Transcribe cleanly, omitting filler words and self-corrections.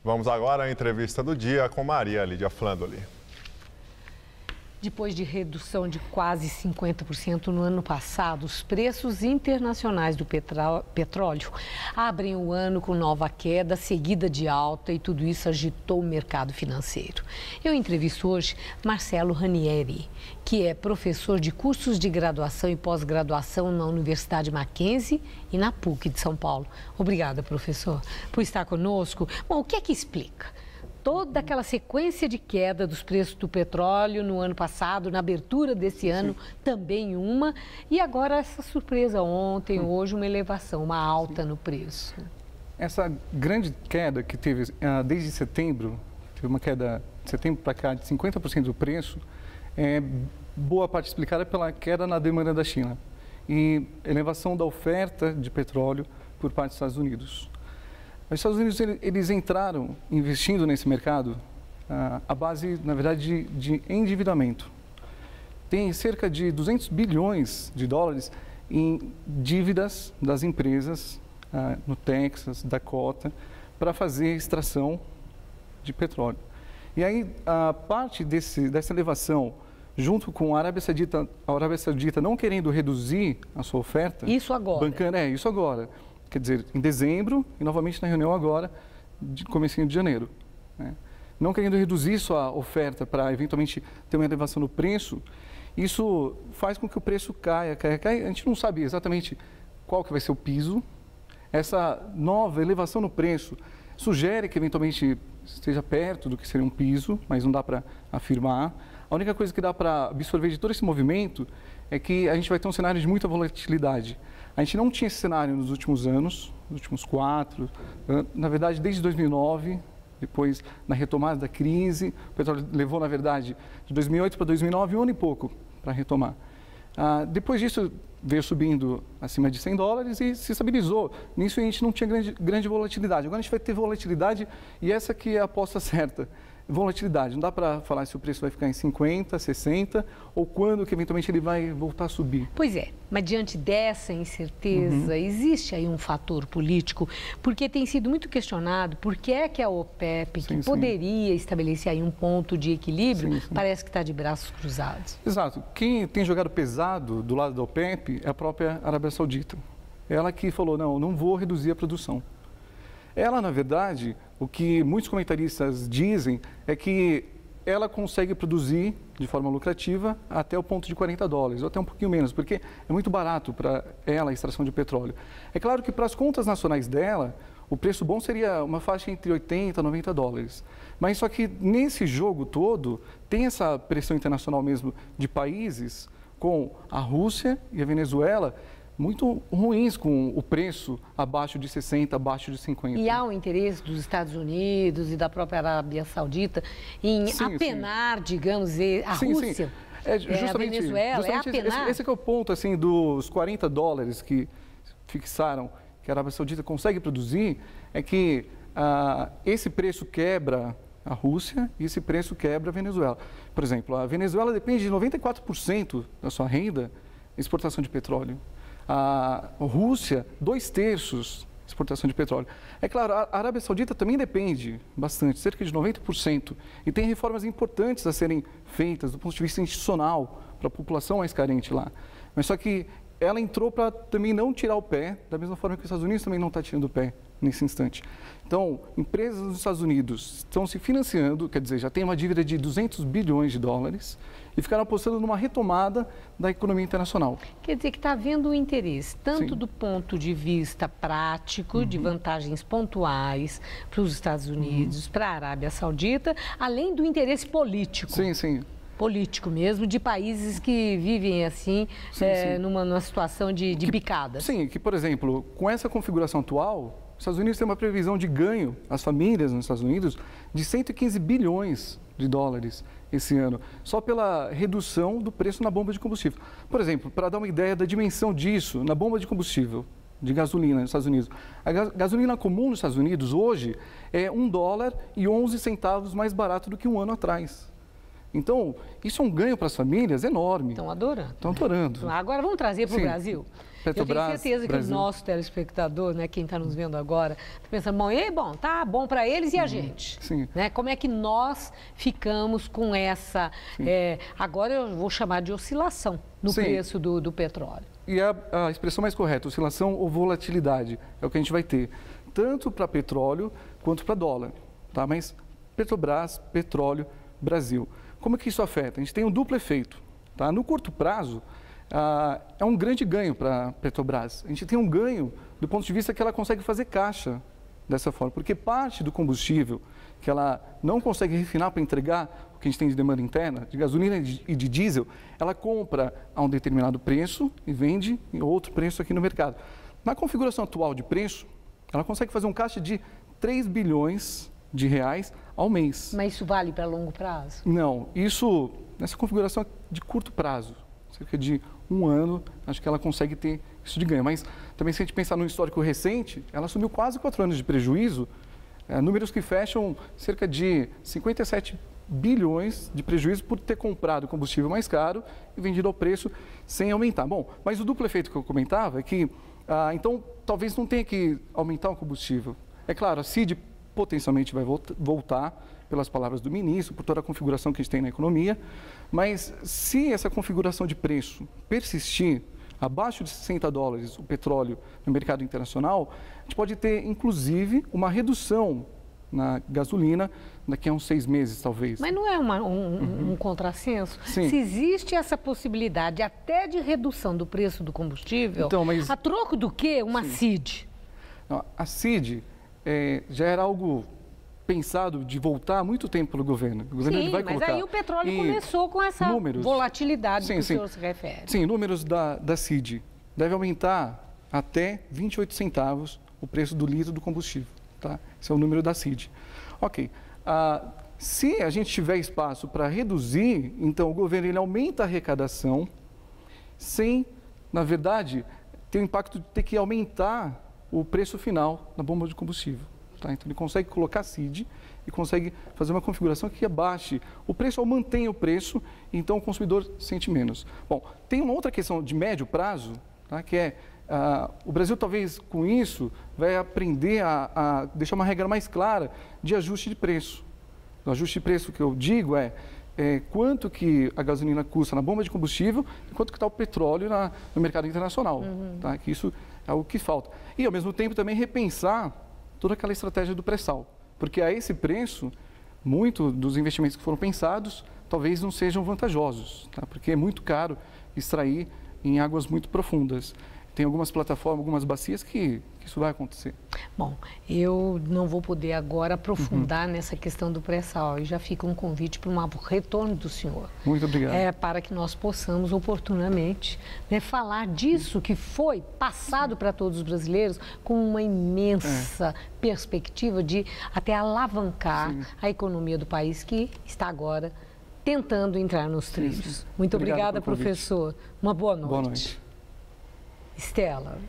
Vamos agora à entrevista do dia com Maria Lídia Flandoli. Depois de redução de quase 50% no ano passado, os preços internacionais do petróleo abrem o ano com nova queda, seguida de alta, e tudo isso agitou o mercado financeiro. Eu entrevisto hoje Marcelo Ranieri, que é professor de cursos de graduação e pós-graduação na Universidade Mackenzie e na PUC de São Paulo. Obrigada, professor, por estar conosco. Bom, o que é que explica toda aquela sequência de queda dos preços do petróleo no ano passado, na abertura desse ano, também uma, e agora essa surpresa ontem, hoje, uma elevação, uma alta no preço? Essa grande queda que teve desde setembro, teve uma queda de setembro para cá de 50% do preço, é boa parte explicada pela queda na demanda da China e elevação da oferta de petróleo por parte dos Estados Unidos. Os Estados Unidos, eles entraram investindo nesse mercado à base, na verdade, de endividamento. Tem cerca de 200 bilhões de dólares em dívidas das empresas no Texas, Dakota, para fazer extração de petróleo. E aí, a parte dessa elevação, junto com a Arábia Saudita não querendo reduzir a sua oferta... Isso agora. Bancária, isso agora. Quer dizer, em dezembro e novamente na reunião agora, de comecinho de janeiro. Né? Não querendo reduzir sua oferta para eventualmente ter uma elevação no preço, isso faz com que o preço caia. A gente não sabe exatamente qual que vai ser o piso. Essa nova elevação no preço sugere que eventualmente esteja perto do que seria um piso, mas não dá para afirmar. A única coisa que dá para absorver de todo esse movimento é que a gente vai ter um cenário de muita volatilidade. A gente não tinha esse cenário nos últimos anos, nos últimos 4, na verdade desde 2009, depois na retomada da crise, o petróleo levou, na verdade, de 2008 para 2009, um ano e pouco para retomar. Depois disso, veio subindo acima de 100 dólares e se estabilizou. Nisso a gente não tinha grande volatilidade. Agora a gente vai ter volatilidade e essa que é a aposta certa. Volatilidade, não dá para falar se o preço vai ficar em 50, 60 ou quando que eventualmente ele vai voltar a subir. Pois é, mas diante dessa incerteza, existe aí um fator político, porque tem sido muito questionado por que é que a OPEP, que poderia estabelecer aí um ponto de equilíbrio, parece que está de braços cruzados. Exato. Quem tem jogado pesado do lado da OPEP é a própria Arábia Saudita. Ela que falou, não vou reduzir a produção. Ela, na verdade, o que muitos comentaristas dizem é que ela consegue produzir de forma lucrativa até o ponto de 40 dólares, ou até um pouquinho menos, porque é muito barato para ela a extração de petróleo. É claro que para as contas nacionais dela, o preço bom seria uma faixa entre 80 e 90 dólares. Mas só que nesse jogo todo, tem essa pressão internacional mesmo de países com a Rússia e a Venezuela, muito ruins com o preço abaixo de 60, abaixo de 50. E há um interesse dos Estados Unidos e da própria Arábia Saudita em apenar, digamos, a Rússia, justamente, a Venezuela, apenar. Esse que é o ponto assim, dos 40 dólares que fixaram que a Arábia Saudita consegue produzir, é que esse preço quebra a Rússia e esse preço quebra a Venezuela. Por exemplo, a Venezuela depende de 94% da sua renda em exportação de petróleo. A Rússia, 2/3 exportação de petróleo. É claro, a Arábia Saudita também depende bastante, cerca de 90%, e tem reformas importantes a serem feitas do ponto de vista institucional para a população mais carente lá. Mas só que ela entrou para também não tirar o pé, da mesma forma que os Estados Unidos também não está tirando o pé nesse instante. Então, empresas dos Estados Unidos estão se financiando, quer dizer, já tem uma dívida de 200 bilhões de dólares e ficaram apostando numa retomada da economia internacional. Quer dizer que está havendo um interesse, tanto do ponto de vista prático, de vantagens pontuais para os Estados Unidos, para a Arábia Saudita, além do interesse político. Sim. Político mesmo, de países que vivem assim, numa situação de picada. Sim, que, por exemplo, com essa configuração atual, os Estados Unidos têm uma previsão de ganho, as famílias nos Estados Unidos, de 115 bilhões de dólares esse ano, só pela redução do preço na bomba de combustível. Por exemplo, para dar uma ideia da dimensão disso, na bomba de combustível, de gasolina nos Estados Unidos, a gasolina comum nos Estados Unidos hoje é $1,11 mais barato do que um ano atrás. Então, isso é um ganho para as famílias enorme. Estão adorando. Estão adorando. Agora vamos trazer para o Brasil. Petrobras, eu tenho certeza que Brasil. o nosso telespectador, né, quem está nos vendo agora, está pensando, bom, tá bom para eles e a gente. Sim. Né? Como é que nós ficamos com essa, agora eu vou chamar de oscilação no preço do petróleo. E a expressão mais correta, oscilação ou volatilidade, é o que a gente vai ter, tanto para petróleo quanto para dólar. Tá? Mas Petrobras, petróleo, Brasil. Como é que isso afeta? A gente tem um duplo efeito. Tá? No curto prazo, é um grande ganho para a Petrobras. A gente tem um ganho do ponto de vista que ela consegue fazer caixa dessa forma, porque parte do combustível que ela não consegue refinar para entregar o que a gente tem de demanda interna, de gasolina e de diesel, ela compra a um determinado preço e vende em outro preço aqui no mercado. Na configuração atual de preço, ela consegue fazer um caixa de 3 bilhões de reais ao mês. Mas isso vale para longo prazo? Não, isso nessa configuração de curto prazo, cerca de 1 ano, acho que ela consegue ter isso de ganho. Mas também se a gente pensar no histórico recente, ela assumiu quase 4 anos de prejuízo, números que fecham cerca de 57 bilhões de prejuízo por ter comprado combustível mais caro e vendido ao preço sem aumentar. Bom, mas o duplo efeito que eu comentava é que, então, talvez não tenha que aumentar o combustível. É claro, a CID potencialmente vai voltar, pelas palavras do ministro, por toda a configuração que a gente tem na economia, mas se essa configuração de preço persistir abaixo de $60 o petróleo no mercado internacional, a gente pode ter, inclusive, uma redução na gasolina daqui a uns 6 meses, talvez. Mas não é um contrassenso? Sim. Se existe essa possibilidade até de redução do preço do combustível, então, mas... a troco do quê? Uma CID? Não, a CID já era algo pensado de voltar há muito tempo pelo governo. O governo Sim, vai mas colocar. aí o petróleo começou com essa volatilidade que o senhor se refere. Sim, números da CID. Deve aumentar até 28 centavos o preço do litro do combustível. Tá? Esse é o número da CID. Ok. Se a gente tiver espaço para reduzir, então o governo ele aumenta a arrecadação sem, na verdade, ter o impacto de ter que aumentar o preço final na bomba de combustível. Tá? Então, ele consegue colocar CID e consegue fazer uma configuração que abaixe o preço ou mantenha o preço, então o consumidor sente menos. Bom, tem uma outra questão de médio prazo, tá? Que é, o Brasil talvez com isso vai aprender a deixar uma regra mais clara de ajuste de preço. O ajuste de preço que eu digo é quanto que a gasolina custa na bomba de combustível e quanto que está o petróleo no mercado internacional. Tá? Que isso é o que falta. E, ao mesmo tempo, também repensar toda aquela estratégia do pré-sal. Porque a esse preço, muito dos investimentos que foram pensados, talvez não sejam vantajosos, tá? Porque é muito caro extrair em águas muito profundas. Tem algumas plataformas, algumas bacias que isso vai acontecer. Bom, eu não vou poder agora aprofundar nessa questão do pré-sal. E já fica um convite para um retorno do senhor. Muito obrigado. Para que nós possamos oportunamente falar disso que foi passado para todos os brasileiros com uma imensa perspectiva de até alavancar a economia do país que está agora tentando entrar nos trilhos. Muito obrigada, professor. Uma boa noite. Boa noite. Estela.